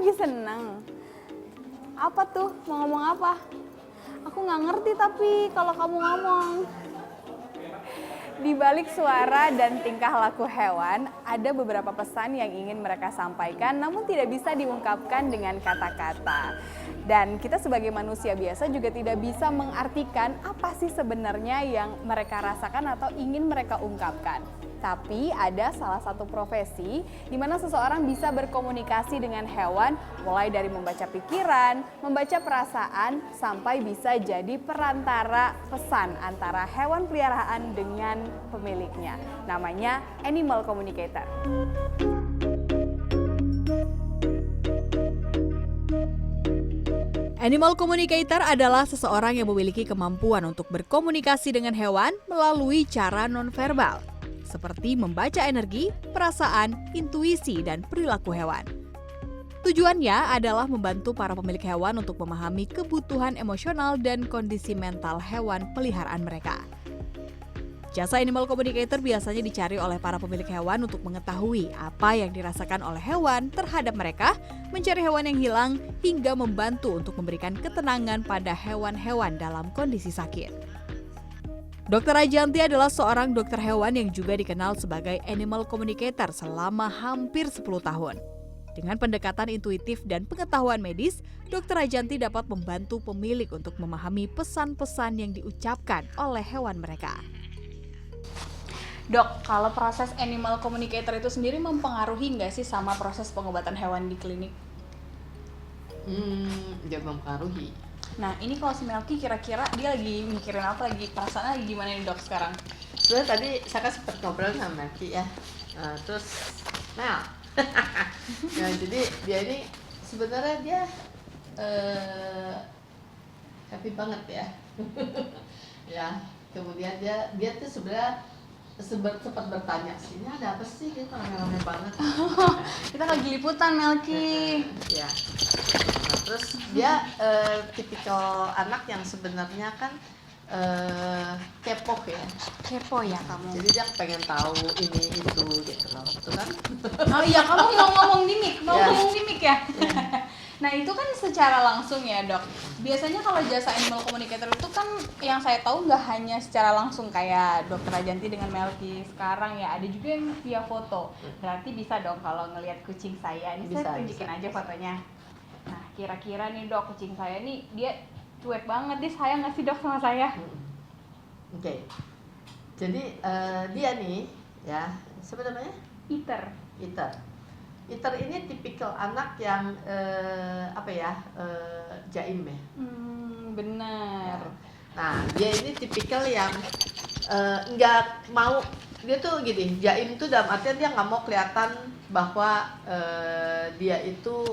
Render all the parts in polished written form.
lagi seneng. Apa tuh? Mau ngomong apa? Aku nggak ngerti tapi kalau kamu ngomong. Di balik suara dan tingkah laku hewan, ada beberapa pesan yang ingin mereka sampaikan namun tidak bisa diungkapkan dengan kata-kata. Dan kita sebagai manusia biasa juga tidak bisa mengartikan apa sih sebenarnya yang mereka rasakan atau ingin mereka ungkapkan. Tapi ada salah satu profesi di mana seseorang bisa berkomunikasi dengan hewan mulai dari membaca pikiran, membaca perasaan, sampai bisa jadi perantara pesan antara hewan peliharaan dengan pemiliknya. Namanya animal communicator. Animal communicator adalah seseorang yang memiliki kemampuan untuk berkomunikasi dengan hewan melalui cara nonverbal, seperti membaca energi, perasaan, intuisi, dan perilaku hewan. Tujuannya adalah membantu para pemilik hewan untuk memahami kebutuhan emosional dan kondisi mental hewan peliharaan mereka. Jasa animal communicator biasanya dicari oleh para pemilik hewan untuk mengetahui apa yang dirasakan oleh hewan terhadap mereka, mencari hewan yang hilang, hingga membantu untuk memberikan ketenangan pada hewan-hewan dalam kondisi sakit. Dr. Ajanti adalah seorang dokter hewan yang juga dikenal sebagai animal communicator selama hampir 10 tahun. Dengan pendekatan intuitif dan pengetahuan medis, Dr. Ajanti dapat membantu pemilik untuk memahami pesan-pesan yang diucapkan oleh hewan mereka. Dok, kalau proses animal communicator itu sendiri mempengaruhi nggak sih sama proses pengobatan hewan di klinik? Dia mempengaruhi. Nah, ini kalau si Melky kira-kira dia lagi mikirin apa, lagi perasaannya lagi gimana nih dok sekarang? Sebenarnya tadi saya kan sempat ngobrol sama Melky ya. Terus Mel. Nah, jadi dia ini sebenarnya dia happy banget ya. Ya, kemudian dia tuh sebenarnya sempat bertanya sih, ini ada apa sih, dia rame-rame banget. Kita lagi liputan Melky. Ya. Nah, terus dia tipikal anak yang sebenarnya kan kepo ya. Kepo ya kamu. Jadi dia pengen tahu ini itu gitu loh, betul kan? Oh iya, kamu mau ngomong mimik, Ya. ngomong mimik ya? Nah itu kan secara langsung ya dok. Biasanya kalau jasa animal communicator itu kan yang saya tahu nggak hanya secara langsung kayak dokter Ajanti dengan Melky sekarang ya, ada juga yang via foto. Berarti bisa dong kalau ngelihat kucing saya, ini saya tunjukin aja fotonya. Nah kira-kira nih dok, kucing saya nih dia cuek banget, dia sayang nggak sih dok sama saya? Oke. Jadi dia nih ya, siapa namanya? Iter. Iter ini tipikal anak yang jaim ya. Benar. Nah dia ini tipikal yang nggak mau, dia tuh gini, jaim tuh dalam artian dia nggak mau kelihatan bahwa dia itu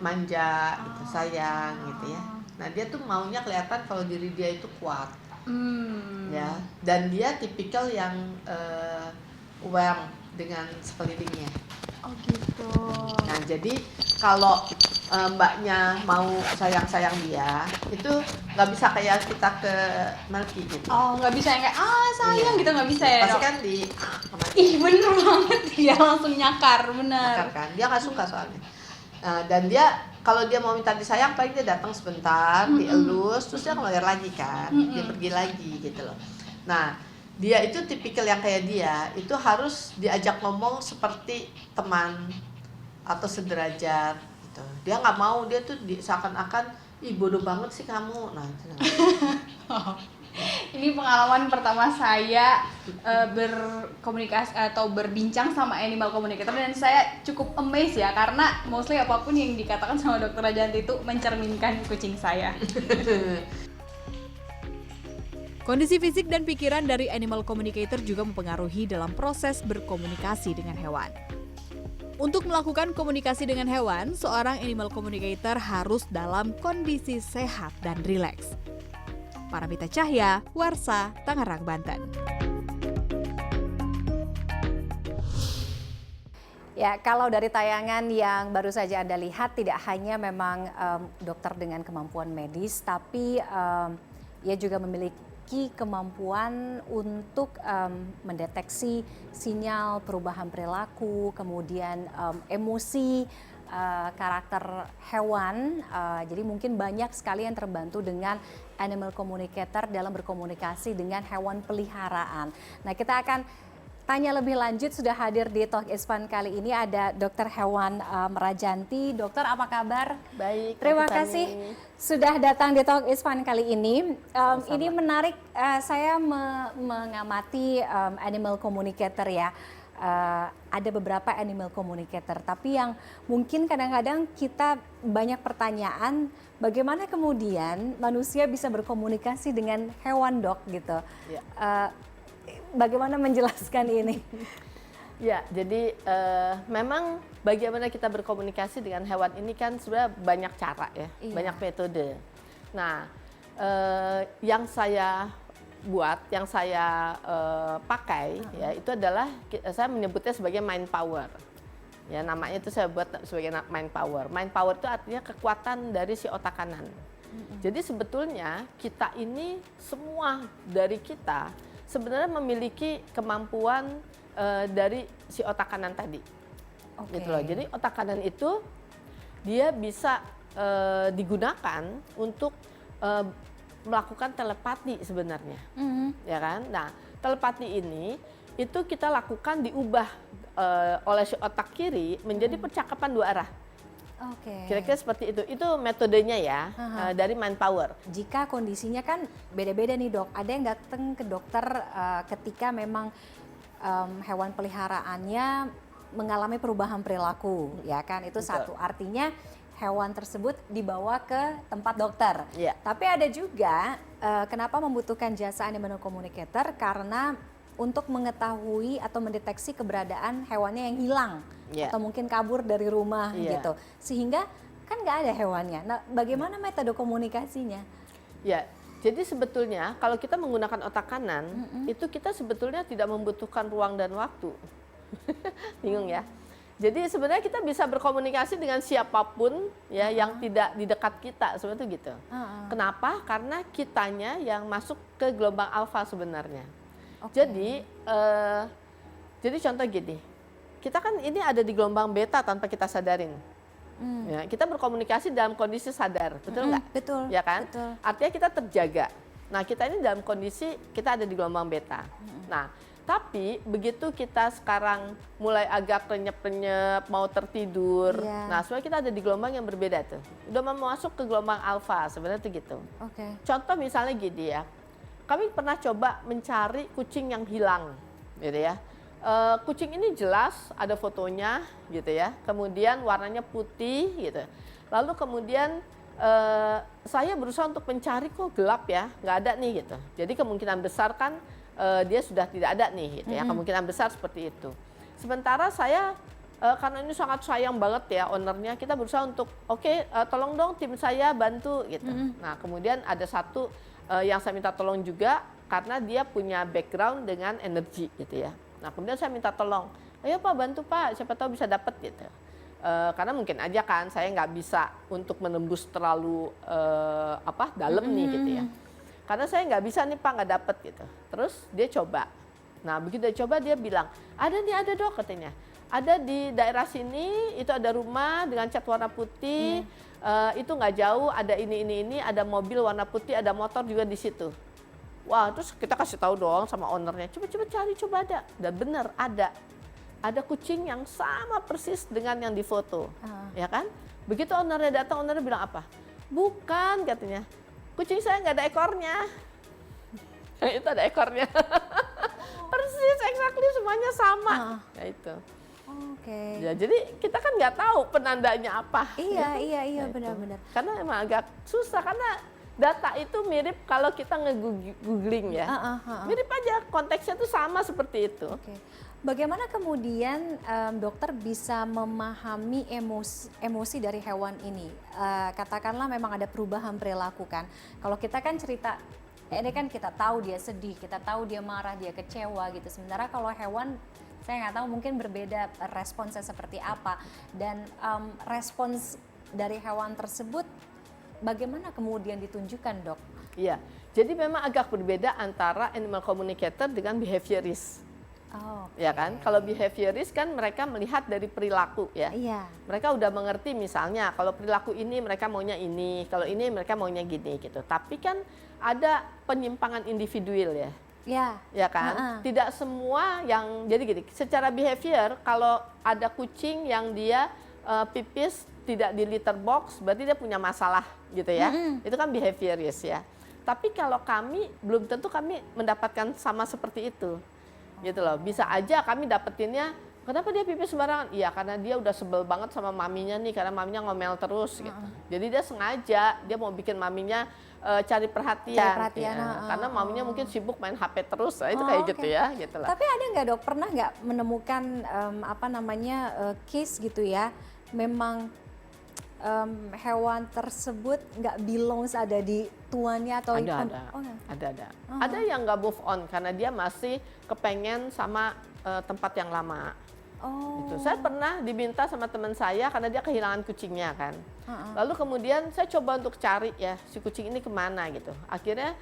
manja, gitu, sayang gitu ya. Nah dia tuh maunya kelihatan kalau diri dia itu kuat. Ya, dan dia tipikal yang aware dengan sekelilingnya. Oh gitu. Nah jadi kalau mbaknya mau sayang dia, itu nggak bisa kayak kita ke Melky gitu. Oh nggak bisa yang kayak sayang Iya. gitu, nggak bisa ya Pasti dok? kan Ih bener banget, dia langsung nyakar, bener. kan, dia nggak suka soalnya. Dan dia kalau dia mau minta disayang, paling dia datang sebentar, dielus, terus dia ngeluar lagi kan, dia pergi lagi gitu loh. Nah dia itu tipikal yang kayak dia itu harus diajak ngomong seperti teman atau sederajat gitu. Dia nggak mau, dia tuh seakan-akan ih bodoh banget sih kamu. Nah itu Ini pengalaman pertama saya berkomunikasi atau berbincang sama animal communicator, dan saya cukup amazed ya, karena mostly apapun yang dikatakan sama dokter Ajanti itu mencerminkan kucing saya. Kondisi fisik dan pikiran dari animal communicator juga mempengaruhi dalam proses berkomunikasi dengan hewan. Untuk melakukan komunikasi dengan hewan, seorang animal communicator harus dalam kondisi sehat dan rileks. Paramita Cahya, Warsa, Tangerang, Banten. Ya, kalau dari tayangan yang baru saja Anda lihat, tidak hanya memang dokter dengan kemampuan medis, tapi ia juga memiliki kemampuan untuk mendeteksi sinyal perubahan perilaku, kemudian emosi karakter hewan, jadi mungkin banyak sekali yang terbantu dengan animal communicator dalam berkomunikasi dengan hewan peliharaan. Nah, kita akan tanya lebih lanjut, sudah hadir di Talk is Fun kali ini ada Dokter Hewan Merajanti. Dokter, apa kabar? Baik. Terima Kak kasih Tiffany. sudah datang di Talk is Fun kali ini. Sama-sama. Ini menarik, saya mengamati animal communicator ya. Ada beberapa animal communicator, tapi yang mungkin kadang-kadang kita banyak pertanyaan, bagaimana kemudian manusia bisa berkomunikasi dengan hewan, Dok, gitu. Ya. Bagaimana menjelaskan ini? Ya, jadi memang bagaimana kita berkomunikasi dengan hewan ini kan sebenarnya banyak cara ya, Iya. banyak metode. Nah, yang saya buat, yang saya pakai ya itu adalah saya menyebutnya sebagai mind power. Ya, namanya itu saya buat sebagai mind power. Mind power itu artinya kekuatan dari si otak kanan. Jadi sebetulnya kita ini semua dari kita sebenarnya memiliki kemampuan dari si otak kanan tadi. Oke. Gitu loh. Jadi otak kanan itu dia bisa digunakan untuk melakukan telepati sebenarnya. Ya kan? Nah, telepati ini itu kita lakukan diubah oleh si otak kiri menjadi percakapan dua arah. Oke. Kira-kira seperti itu. Itu metodenya ya dari mind power. Jika kondisinya kan beda-beda nih, Dok. Ada yang datang ke dokter ketika memang hewan peliharaannya mengalami perubahan perilaku, ya kan? Itu Betul. satu. Artinya hewan tersebut dibawa ke tempat dokter. Iya. Tapi ada juga kenapa membutuhkan jasa animal communicator, karena untuk mengetahui atau mendeteksi keberadaan hewannya yang hilang Iya. atau mungkin kabur dari rumah Iya. gitu. Sehingga kan nggak ada hewannya. Nah, bagaimana metode komunikasinya? Ya, jadi sebetulnya kalau kita menggunakan otak kanan, itu kita sebetulnya tidak membutuhkan ruang dan waktu. Bingung ya? Jadi sebenarnya kita bisa berkomunikasi dengan siapapun ya yang tidak di dekat kita, sebenarnya itu gitu. Kenapa? Karena kitanya yang masuk ke gelombang alfa sebenarnya. Oke. Jadi contoh gini, kita kan ini ada di gelombang beta tanpa kita sadarin. Ya, kita berkomunikasi dalam kondisi sadar, betul nggak? Betul. Ya kan? Betul. Artinya kita terjaga. Nah, kita ini dalam kondisi kita ada di gelombang beta. Nah, tapi begitu kita sekarang mulai agak renyep-renyep, mau tertidur. Iya. Nah, sebenarnya kita ada di gelombang yang berbeda tuh. Udah mau masuk ke gelombang alfa, sebenarnya tuh gitu. Oke. Contoh misalnya gini ya. Kami pernah coba mencari kucing yang hilang, gitu ya. Kucing ini jelas ada fotonya, gitu ya. Kemudian warnanya putih, gitu. Lalu kemudian saya berusaha untuk mencari, kok gelap ya, nggak ada nih gitu. Jadi kemungkinan besar kan dia sudah tidak ada nih, gitu ya. Kemungkinan besar seperti itu. Sementara saya karena ini sangat sayang banget ya ownernya, kita berusaha untuk oke, tolong dong tim saya bantu gitu. Nah kemudian ada satu yang saya minta tolong juga karena dia punya background dengan energi gitu ya. Nah kemudian saya minta tolong, ayo Pak bantu Pak, siapa tahu bisa dapat gitu. Karena mungkin aja kan saya nggak bisa untuk menembus terlalu dalam nih gitu ya. Karena saya nggak bisa nih Pak, nggak dapat gitu. Terus dia coba. Nah begitu dia coba dia bilang, ada nih ada Dok katanya. Ada di daerah sini itu ada rumah dengan cat warna putih. Itu nggak jauh ada ini, ada mobil warna putih, ada motor juga di situ. Wah, terus kita kasih tahu dong sama ownernya, coba cari, coba ada. Dan benar ada kucing yang sama persis dengan yang difoto, ya kan? Begitu ownernya datang, ownernya bilang apa? Bukan katanya, kucing saya nggak ada ekornya. Itu ada ekornya. Persis, exactly semuanya sama. Ya itu. Oke. Ya, jadi kita kan nggak tahu penandanya apa. Iya, gitu. iya, Nah, itu. benar-benar. Karena emang agak susah karena data itu mirip kalau kita nge-googling ya. Mirip aja, konteksnya tuh sama seperti itu. Oke. Bagaimana kemudian dokter bisa memahami emosi dari hewan ini? Katakanlah memang ada perubahan perilaku kan. Kalau kita kan cerita, ini kan kita tahu dia sedih, kita tahu dia marah, dia kecewa gitu. Sementara kalau hewan, saya nggak tahu mungkin berbeda responsnya seperti apa. Dan respons dari hewan tersebut bagaimana kemudian ditunjukkan, Dok? Iya, jadi memang agak berbeda antara animal communicator dengan behaviorist. Oh, Ya kan? Kalau behaviorist kan mereka melihat dari perilaku ya. iya. Mereka udah mengerti misalnya kalau perilaku ini mereka maunya ini, kalau ini mereka maunya gini gitu. Tapi kan ada penyimpangan individual ya. Ya. Ya kan? Tidak semua yang jadi gini, secara behavior kalau ada kucing yang dia pipis tidak di litter box berarti dia punya masalah gitu ya. Itu kan behaviorist ya. Tapi kalau kami belum tentu kami mendapatkan sama seperti itu. Gitu loh. Bisa aja kami dapetinnya kenapa dia pipis sembarangan? Iya, karena dia udah sebel banget sama maminya nih karena maminya ngomel terus gitu. Jadi dia sengaja dia mau bikin maminya cari perhatian. Cari perhatian, Ya. Karena maminya mungkin sibuk main HP terus. Nah, itu kayak gitu ya, gitu lah. Tapi ada nggak dok, pernah nggak menemukan case gitu ya, memang hewan tersebut nggak belongs ada di tuannya atau Ada. Oh, nggak? Ada. Ada yang nggak move on karena dia masih kepengen sama tempat yang lama. Oh. Gitu. Saya pernah diminta sama teman saya karena dia kehilangan kucingnya kan. Lalu kemudian saya coba untuk cari ya si kucing ini kemana gitu. Akhirnya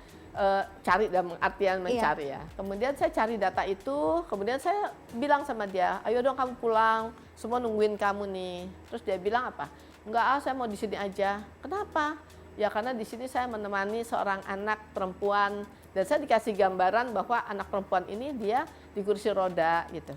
cari dalam artian mencari ya. Kemudian saya cari data itu, kemudian saya bilang sama dia, ayo dong kamu pulang, semua nungguin kamu nih. Terus dia bilang apa? Enggak, saya mau di sini aja. Kenapa? Ya karena di sini saya menemani seorang anak perempuan dan saya dikasih gambaran bahwa anak perempuan ini dia di kursi roda gitu.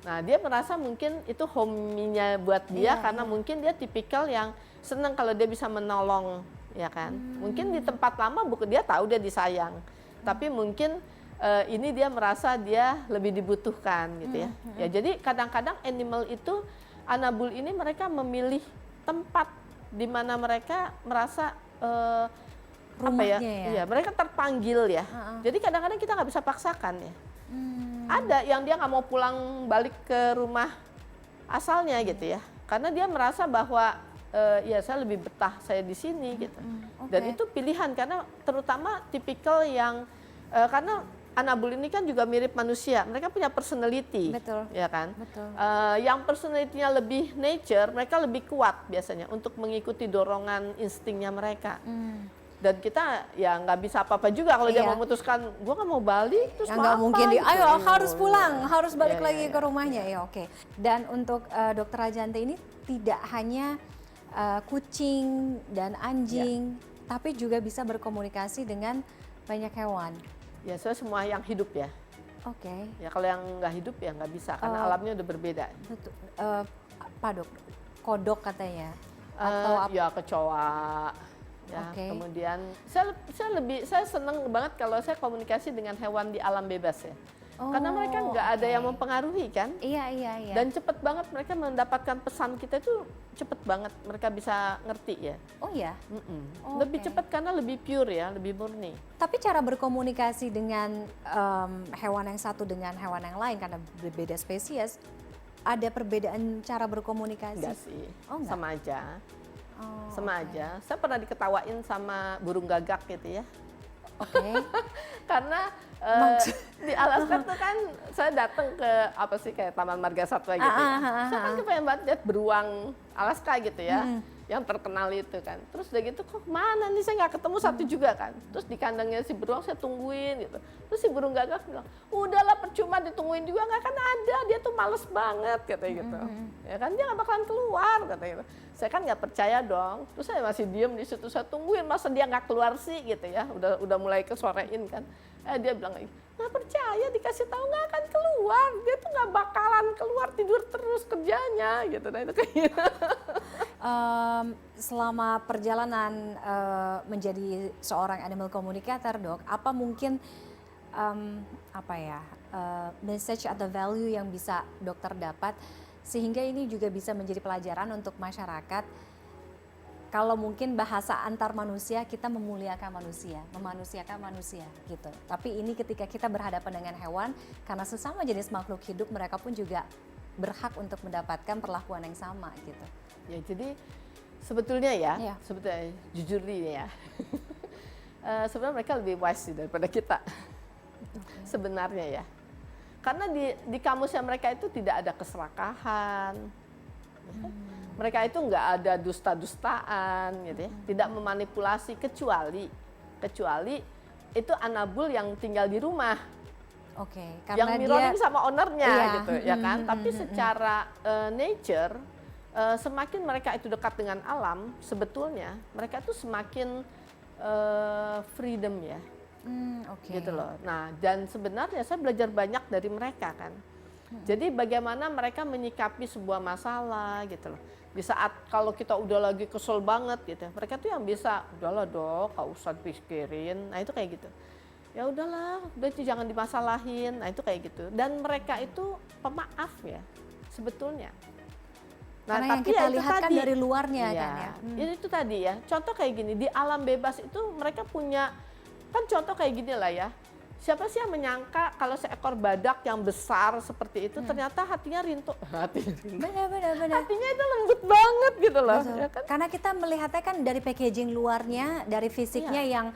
Nah dia merasa mungkin itu home-nya buat dia karena mungkin dia tipikal yang senang kalau dia bisa menolong, ya kan. Mungkin di tempat lama dia tahu dia disayang, tapi mungkin ini dia merasa dia lebih dibutuhkan gitu ya. Ya jadi kadang-kadang animal itu anabul ini mereka memilih tempat di mana mereka merasa Rumahnya Iya, mereka terpanggil ya. Jadi kadang-kadang kita nggak bisa paksakan ya. Ada yang dia nggak mau pulang balik ke rumah asalnya gitu ya, karena dia merasa bahwa ya saya lebih betah saya di sini gitu. Dan itu pilihan karena terutama tipikal yang karena anabul ini kan juga mirip manusia, mereka punya personality, Betul. ya kan? Betul. Yang personality-nya lebih nature, mereka lebih kuat biasanya untuk mengikuti dorongan instingnya mereka. Dan kita ya nggak bisa apa-apa juga kalau dia Iya. memutuskan, gue nggak mau balik, terus Ya, mau nggak apa mungkin gitu. ayo harus pulang, harus balik Iya, lagi iya, ke rumahnya ya, oke. Dan untuk dokter Rajante ini tidak hanya kucing dan anjing, tapi juga bisa berkomunikasi dengan banyak hewan. Ya, saya semua yang hidup ya. Oke. Ya kalau yang nggak hidup ya nggak bisa karena alamnya udah berbeda. Betul. Apa dok? Kodok katanya? Atau apa? Ya kecoa. Ya, Oke. kemudian saya seneng banget kalau saya komunikasi dengan hewan di alam bebas ya. Karena mereka nggak ada yang mempengaruhi kan. Iya. Dan cepet banget mereka mendapatkan pesan kita itu cepet banget mereka bisa ngerti ya. Oh ya. Oh, Lebih oke. cepet karena lebih pure ya, lebih murni. Tapi cara berkomunikasi dengan hewan yang satu dengan hewan yang lain karena berbeda spesies, ada perbedaan cara berkomunikasi? Enggak sih, Oh, enggak? sama aja. Oh, Sama oke. aja. Saya pernah diketawain sama burung gagak gitu ya. Oke. Karena di Alaska tuh kan saya datang ke apa sih kayak Taman Marga Satwa gitu ya. Saya kan kepengen banget lihat beruang Alaska gitu ya. Yang terkenal itu kan. Terus udah gitu kok mana nih saya nggak ketemu satu juga kan. Terus di kandangnya si beruang saya tungguin gitu. Terus si burung gagak bilang, udahlah percuma ditungguin juga nggak akan ada. Dia tuh males banget katanya gitu. Ya kan dia nggak bakalan keluar katanya gitu. Saya kan nggak percaya dong. Terus saya masih diem di situ saya tungguin masa dia nggak keluar sih gitu ya. Udah mulai kesorein kan. Dia bilang lagi, nggak percaya dikasih tahu nggak akan keluar. Dia tuh nggak bakalan keluar tidur terus kerjanya gitu. Nah itu kayak gitu. Selama perjalanan menjadi seorang animal communicator, dok, apa mungkin message atau value yang bisa dokter dapat sehingga ini juga bisa menjadi pelajaran untuk masyarakat? Kalau mungkin bahasa antar manusia kita memuliakan manusia, memanusiakan manusia gitu. Tapi ini ketika kita berhadapan dengan hewan, karena sesama jenis makhluk hidup, mereka pun juga berhak untuk mendapatkan perlakuan yang sama gitu. Ya jadi sebetulnya ya, Iya. sebetulnya jujur nih ya, sebenarnya mereka lebih wise sih daripada kita. Sebenarnya ya, karena di kamusnya mereka itu tidak ada keserakahan, mereka itu nggak ada dusta-dustaan gitu ya, tidak memanipulasi kecuali itu anabul yang tinggal di rumah. Oke, yang karena dia mirroring sama ownernya Iya, gitu ya kan. Tapi secara nature semakin mereka itu dekat dengan alam, sebetulnya mereka itu semakin freedom ya, oke. gitu loh. Nah, dan sebenarnya saya belajar banyak dari mereka kan. Jadi bagaimana mereka menyikapi sebuah masalah gitu loh. Di saat kalau kita udah lagi kesel banget gitu, mereka tuh yang bisa, udahlah dok, gak usah pikirin. Nah itu kayak gitu. Ya udahlah, udah itu jangan dimasalahin. Nah itu kayak gitu. Dan mereka itu pemaaf ya, sebetulnya. Nah, Karena yang tapi kita ya itu lihat kan tadi. dari luarnya Iya, kan ya. itu tadi ya. Contoh kayak gini, di alam bebas itu mereka punya, kan contoh kayak gini lah ya. Siapa sih yang menyangka kalau seekor badak yang besar seperti itu ternyata hatinya rintuk. Benar. Hatinya itu lembut banget gitu loh. Betul. Ya kan? Karena kita melihatnya kan dari packaging luarnya, dari fisiknya yang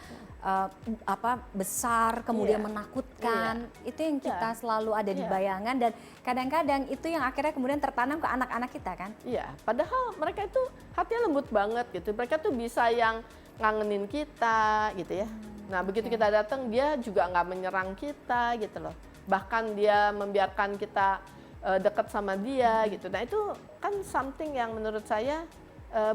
besar, kemudian Iya. menakutkan. Itu yang kita Iya. selalu ada di Iya. bayangan dan kadang-kadang itu yang akhirnya kemudian tertanam ke anak-anak kita kan. Iya, padahal mereka itu hatinya lembut banget gitu. Mereka tuh bisa yang ngangenin kita gitu ya. Nah begitu kita datang dia juga nggak menyerang kita gitu loh. Bahkan dia membiarkan kita dekat sama dia gitu. Nah itu kan something yang menurut saya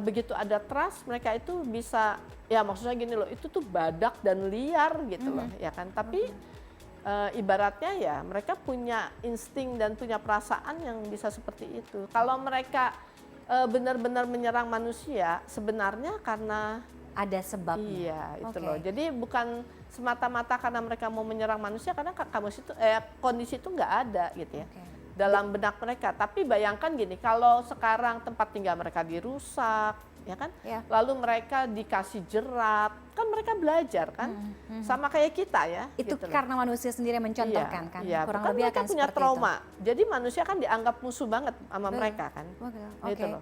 begitu ada trust mereka itu bisa, ya maksudnya gini loh, itu tuh badak dan liar gitu loh ya kan. Tapi ibaratnya ya mereka punya insting dan punya perasaan yang bisa seperti itu. Kalau mereka benar-benar menyerang manusia sebenarnya karena Ada sebabnya. iya itu Oke. loh. Jadi bukan semata-mata karena mereka mau menyerang manusia, karena kondisi itu nggak ada gitu ya Oke. dalam benak mereka. Tapi bayangkan gini, kalau sekarang tempat tinggal mereka dirusak, ya kan? Ya. Lalu mereka dikasih jerat, kan mereka belajar kan? Sama kayak kita ya. Itu gitu loh. karena manusia sendiri yang mencontohkan kan. Iya, Kurang kan lebih mereka akan punya seperti trauma. Jadi manusia kan dianggap musuh banget sama Betul. mereka kan. Oke. Gitu loh.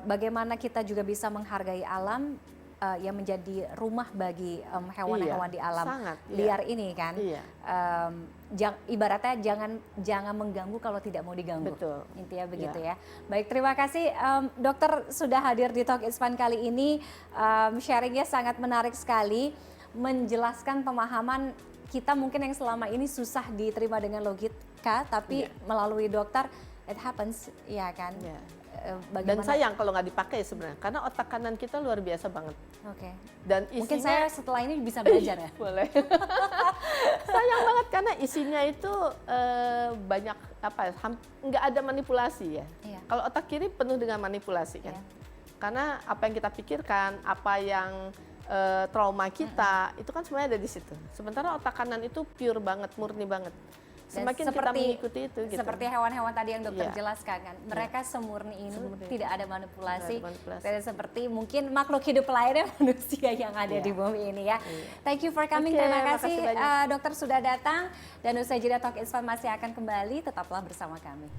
Bagaimana kita juga bisa menghargai alam yang menjadi rumah bagi hewan-hewan di alam sangat, liar ini kan. Iya. Ibaratnya jangan mengganggu kalau tidak mau diganggu. Betul. Intinya begitu Iya. ya. Baik, terima kasih dokter sudah hadir di Talk Is Fun kali ini. Sharingnya sangat menarik sekali, menjelaskan pemahaman kita mungkin yang selama ini susah diterima dengan logika, tapi melalui dokter it happens, ya kan. Iya. Bagaimana? Dan sayang kalau nggak dipakai sebenarnya, karena otak kanan kita luar biasa banget. Oke. Dan isinya Mungkin saya setelah ini bisa belajar ya. boleh. Sayang banget karena isinya itu banyak apa? Nggak ada manipulasi ya. Iya. Kalau otak kiri penuh dengan manipulasi kan. Iya. Karena apa yang kita pikirkan, apa yang trauma kita, itu kan sebenarnya ada di situ. Sementara otak kanan itu pure banget, murni banget. Dan Semakin kita mengikuti itu gitu. Seperti hewan-hewan tadi yang dokter Iya. jelaskan kan, mereka semurni ini, Semurni. tidak ada manipulasi. Tidak ada manipulasi. Dan seperti mungkin makhluk hidup lainnya manusia yang ada Iya. di bumi ini ya. Iya. Thank you for coming, Oke, terima makasih kasih banyak. dokter sudah datang. Dan usai jeda Talk Is Fun masih akan kembali, tetaplah bersama kami.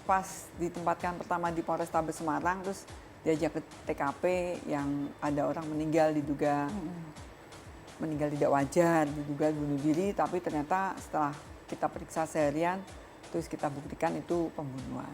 Pas ditempatkan pertama di Polrestabes Semarang, terus diajak ke TKP yang ada orang meninggal, diduga meninggal tidak wajar, diduga bunuh diri, tapi ternyata setelah kita periksa seharian, terus kita buktikan itu pembunuhan.